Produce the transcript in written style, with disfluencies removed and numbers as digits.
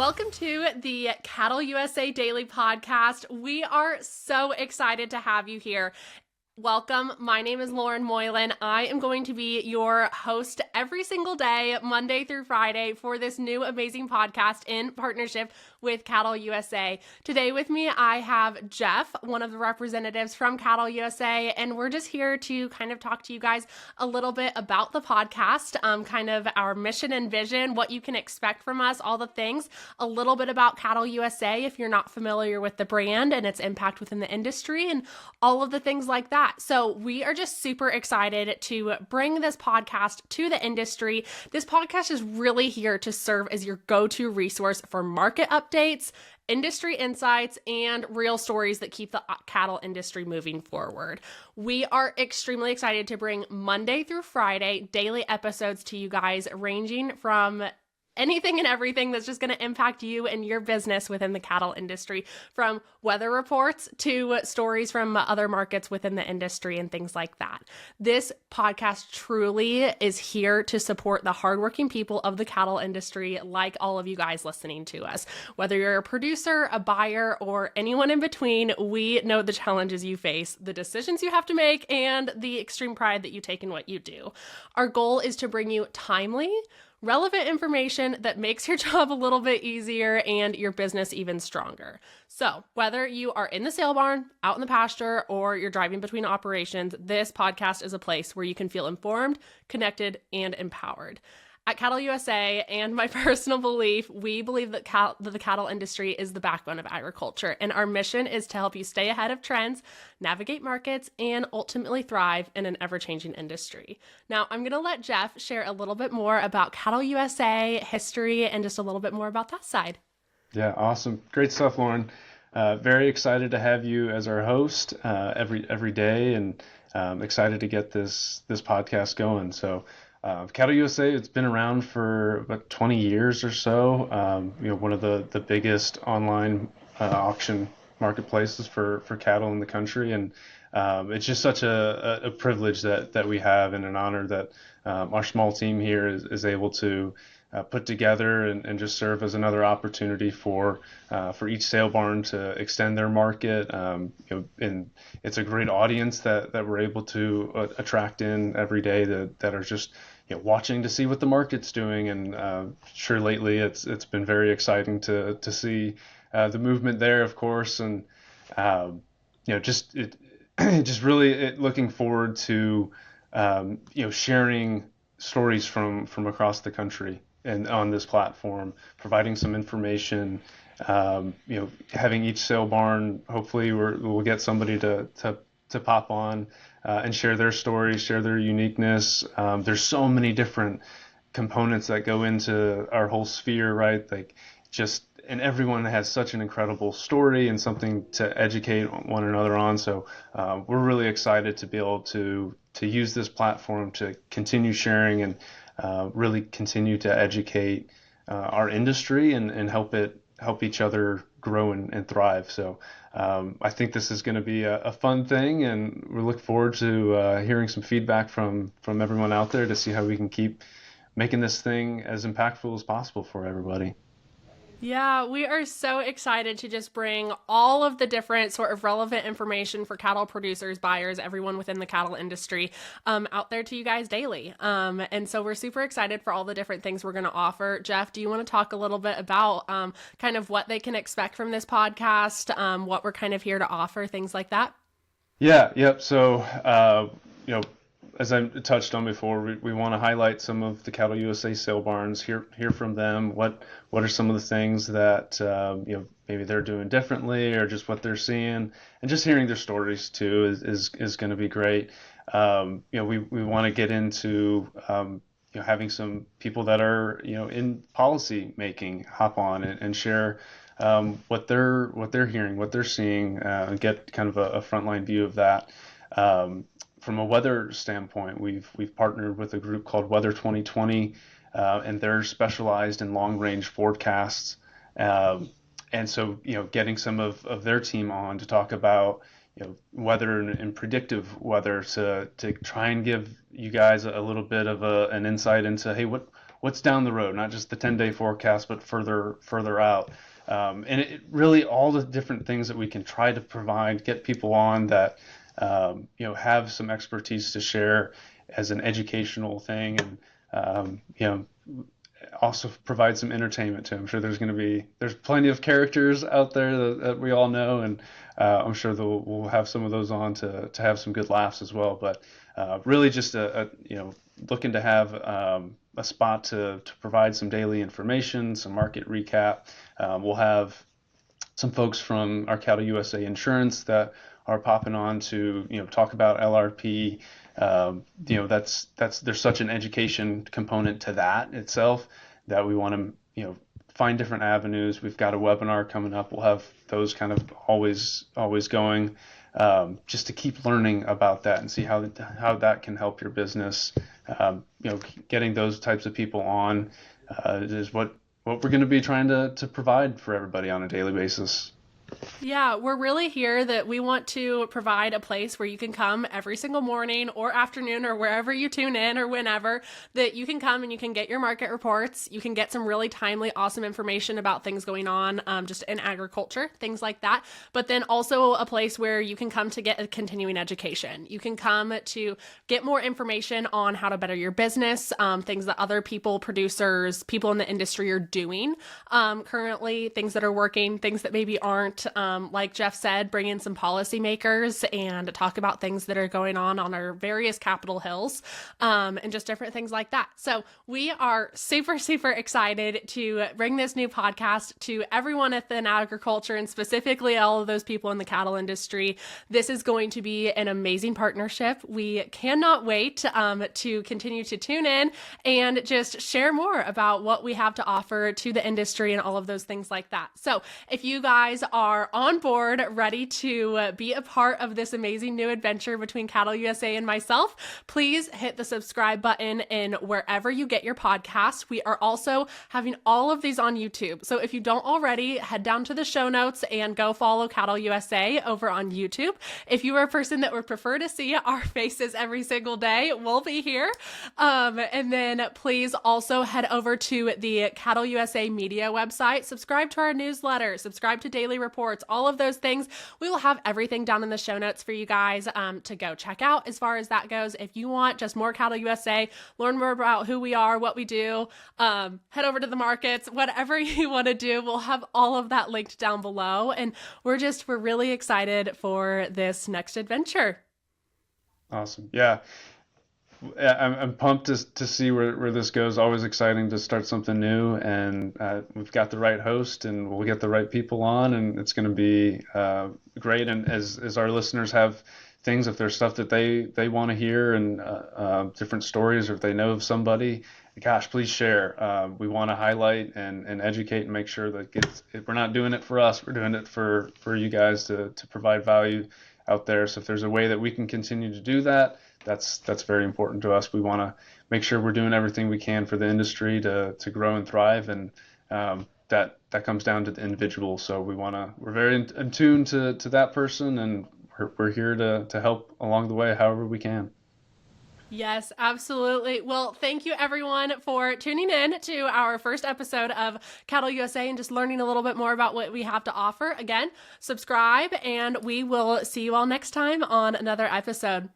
Welcome to the CattleUSA Daily Podcast. We are so excited to have you here. Welcome. My name is Lauren Moylan. I am going to be your host every single day, Monday through Friday, for this new amazing podcast in partnership with CattleUSA. Today with me, I have Jeff, one of the representatives from CattleUSA, and we're just here to kind of talk to you guys a little bit about the podcast, kind of our mission and vision, what you can expect from us, all the things, a little bit about CattleUSA if you're not familiar with the brand and its impact within the industry, and all of the things like that. So we are just super excited to bring this podcast to the industry. This podcast is really here to serve as your go-to resource for market updates, industry insights, and real stories that keep the cattle industry moving forward. We are extremely excited to bring Monday through Friday daily episodes to you guys, ranging from anything and everything that's just going to impact you and your business within the cattle industry, from weather reports to stories from other markets within the industry and things like that. This podcast truly is here to support the hardworking people of the cattle industry, like all of you guys listening to us. Whether you're a producer, a buyer, or anyone in between, we know the challenges you face, the decisions you have to make, and the extreme pride that you take in what you do. Our goal is to bring you timely, relevant information that makes your job a little bit easier and your business even stronger. So whether you are in the sale barn, out in the pasture, or you're driving between operations, this podcast is a place where you can feel informed, connected, and empowered. At CattleUSA, and my personal belief, we believe that the cattle industry is the backbone of agriculture, and our mission is to help you stay ahead of trends, navigate markets, and ultimately thrive in an ever-changing industry. Now, I'm going to let Jeff share a little bit more about CattleUSA history and just a little bit more about that side. Yeah, awesome. Great stuff, Lauren. Very excited to have you as our host every day, and excited to get this podcast going. So CattleUSA, it's been around for about 20 years or so. One of the biggest online auction marketplaces for cattle in the country, and it's just such a privilege that we have, and an honor that our small team here is able to put together and just serve as another opportunity for each sale barn to extend their market. And it's a great audience that we're able to attract in every day that are just watching to see what the market's doing. And sure, lately it's been very exciting to see the movement there, of course, and just really looking forward to sharing stories from across the country and on this platform, providing some information, having each sale barn, hopefully we'll get somebody to pop on and share their stories, share their uniqueness. There's so many different components that go into our whole sphere, right? And everyone has such an incredible story and something to educate one another on. So we're really excited to be able to use this platform to continue sharing and really continue to educate our industry and help each other grow and thrive. So I think this is going to be a fun thing, and we look forward to hearing some feedback from everyone out there to see how we can keep making this thing as impactful as possible for everybody. Yeah, we are so excited to just bring all of the different sort of relevant information for cattle producers, buyers, everyone within the cattle industry out there to you guys daily. And so we're super excited for all the different things we're going to offer. Jeff, do you want to talk a little bit about kind of what they can expect from this podcast, what we're kind of here to offer, things like that? Yeah, yep. So, as I touched on before, we want to highlight some of the CattleUSA sale barns, hear from them. What are some of the things that maybe they're doing differently, or just what they're seeing, and just hearing their stories too is going to be great. We want to get into having some people that are in policy making hop on and share what they're hearing, what they're seeing, and get kind of a frontline view of that. From a weather standpoint, we've partnered with a group called Weather 2020, and they're specialized in long-range forecasts. And so, getting some of their team on to talk about, weather and predictive weather to try and give you guys a little bit of an insight into, hey, what what's down the road, not just the 10-day forecast, but further out. And it really all the different things that we can try to provide, get people on that have some expertise to share as an educational thing, and also provide some entertainment too. I'm sure there's plenty of characters out there that we all know, and I'm sure we'll have some of those on to have some good laughs as well. But really just looking to have a spot to provide some daily information, some market recap. We'll have some folks from our CattleUSA Insurance that are popping on to talk about LRP. There's such an education component to that itself that we want to find different avenues. We've got a webinar coming up. We'll have those kind of always going, just to keep learning about that and see how that can help your business. Getting those types of people on is what we're going to be trying to provide for everybody on a daily basis. Yeah, we're really here that we want to provide a place where you can come every single morning or afternoon or wherever you tune in or whenever, that you can come and you can get your market reports. You can get some really timely, awesome information about things going on just in agriculture, things like that. But then also a place where you can come to get a continuing education. You can come to get more information on how to better your business, things that other producers, people in the industry are doing currently, things that are working, things that maybe aren't. Like Jeff said, bring in some policymakers and talk about things that are going on our various Capitol Hills, and just different things like that. So we are super, super excited to bring this new podcast to everyone within agriculture, and specifically all of those people in the cattle industry. This is going to be an amazing partnership. We cannot wait to continue to tune in and just share more about what we have to offer to the industry and all of those things like that. So if you guys are on board, ready to be a part of this amazing new adventure between CattleUSA and myself, please hit the subscribe button in wherever you get your podcasts. We are also having all of these on YouTube. So if you don't already, head down to the show notes and go follow CattleUSA over on YouTube. If you are a person that would prefer to see our faces every single day, we'll be here. And then please also head over to the CattleUSA media website, subscribe to our newsletter, subscribe to daily reports, all of those things. We will have everything down in the show notes for you guys to go check out as far as that goes. If you want just more CattleUSA, learn more about who we are, what we do, head over to the markets, whatever you want to do, we'll have all of that linked down below. And we're really excited for this next adventure. Awesome. Yeah. I'm pumped to see where this goes. Always exciting to start something new, and we've got the right host, and we'll get the right people on, and it's going to be great. And as our listeners have things, if there's stuff that they want to hear, and different stories, or if they know of somebody, gosh, please share. We want to highlight and educate and make sure that we're not doing it for us, we're doing it for you guys to provide value out there. So if there's a way that we can continue to do that, that's very important to us. We want to make sure we're doing everything we can for the industry to grow and thrive, and that comes down to the individual. So we're very in tune to that person, and we're here to help along the way however we can. Yes, absolutely. Well, thank you everyone for tuning in to our first episode of CattleUSA and just learning a little bit more about what we have to offer. Again, subscribe, and we will see you all next time on another episode.